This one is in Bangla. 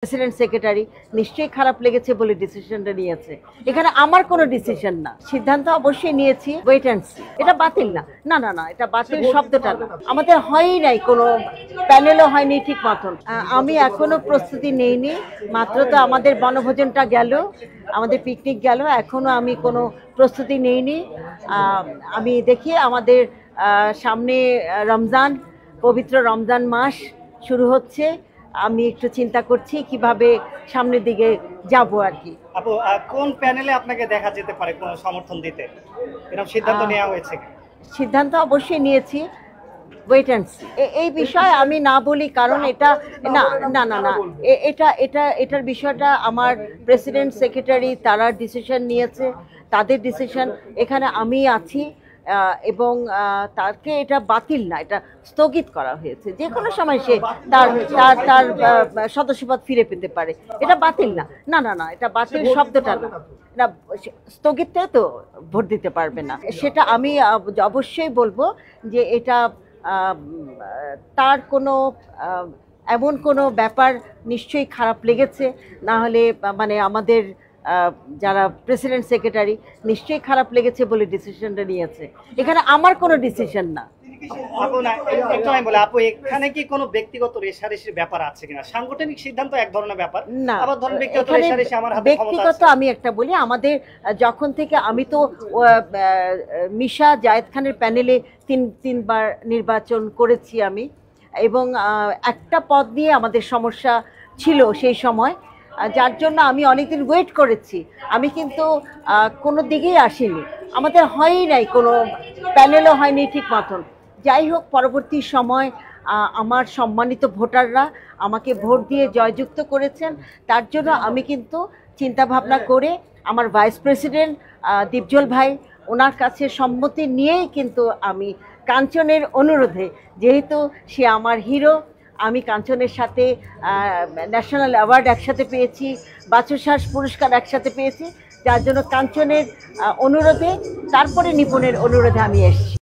প্রেসিডেন্ট সেক্রেটারি নিশ্চয়ই খারাপ লেগেছে বলে ডিসিশনটা নিয়েছে। এখানে আমার কোনো ডিসিশন না, সিদ্ধান্ত অবশ্যই নিয়েছি ওয়েট অ্যান্ড সি। এটা বাতিল না, না না না, এটা বাতিল শব্দটা না, আমাদের হয়ই নাই, কোনো প্যানেলও হয়নি ঠিক মতন। আমি এখনো প্রস্তুতি নেইনি, মাত্র তো আমাদের বনভোজনটা গেল, আমাদের পিকনিক গেল, এখনো আমি কোনো প্রস্তুতি নেইনি। আমি দেখি আমাদের সামনে রমজান, পবিত্র রমজান মাস শুরু হচ্ছে, আমি একটু চিন্তা করছি কিভাবে সামনের দিকে যাব আর কি। আপু, কোন প্যানেলে আপনাকে দেখা যেতে পারে কোন সমর্থন দিতে, এরকম সিদ্ধান্ত নেওয়া হয়েছে? সিদ্ধান্ত অবশ্যই নিয়েছি ওয়েট অ্যান্ড সি। এই বিষয়ে আমি না বলি, কারণ এটা না না না না এটার বিষয়টা আমার প্রেসিডেন্ট সেক্রেটারি তারা ডিসিশন নিয়েছে, তাদের ডিসিশন, এখানে আমি আছি এবং তাকে এটা বাতিল না, এটা স্থগিত করা হয়েছে। যে কোনো সময় সে তার তার তার সদস্যপদ ফিরে পেতে পারে, এটা বাতিল না, না না না, এটা বাতিল শব্দটা না, এটা স্থগিত তো ভোট দিতে পারবে না। সেটা আমি অবশ্যই বলবো যে এটা তার কোনো এমন কোনো ব্যাপার নিশ্চয়ই খারাপ লেগেছে, না হলে মানে আমাদের যারা প্রেসিডেন্ট সেক্রেটারি নিশ্চয়ই খারাপ লেগেছে বলে ডিসিশনটা নিয়েছে। এখানে আমার কোনো ডিসিশন না। আপু না, একটু আমি বলি, আপু এখানে কি কোনো ব্যক্তিগত রেষারেষির ব্যাপার আছে কিনা? সাংগঠনিক সিদ্ধান্ত এক ধরনের ব্যাপার, না আবার ধরুন ব্যক্তিগত রেষারেষি আমার হাতে ক্ষমতা আছে। ব্যক্তিগত আমি একটা বলি, আমাদের যখন থেকে আমি তো মিশা জায়েদ খানের প্যানেলে তিনবার নির্বাচন করেছি আমি, এবং একটা পদ নিয়ে আমাদের সমস্যা ছিল সেই সময়, যার জন্য আমি অনেকদিন ওয়েট করেছি। আমি কিন্তু কোনো দিকেই আসিনি, আমাদের হয়ই নাই, কোনো প্যানেলও হয়নি ঠিক মতন। যাই হোক, পরবর্তী সময় আমার সম্মানিত ভোটাররা আমাকে ভোট দিয়ে জয়যুক্ত করেছেন, তার জন্য আমি কিন্তু চিন্তাভাবনা করে আমার ভাইস প্রেসিডেন্ট দীপজল ভাই, ওনার কাছে সম্মতি নিয়েই কিন্তু আমি কাঞ্চনের অনুরোধে, যেহেতু সে আমার হিরো, আমি কাঞ্চনের সাথে ন্যাশনাল অ্যাওয়ার্ড একসাথে পেয়েছি, বাচসাস পুরস্কার একসাথে পেয়েছি, যার জন্য কাঞ্চনের অনুরোধে, তারপরে নিপুণের অনুরোধে আমি এসেছি।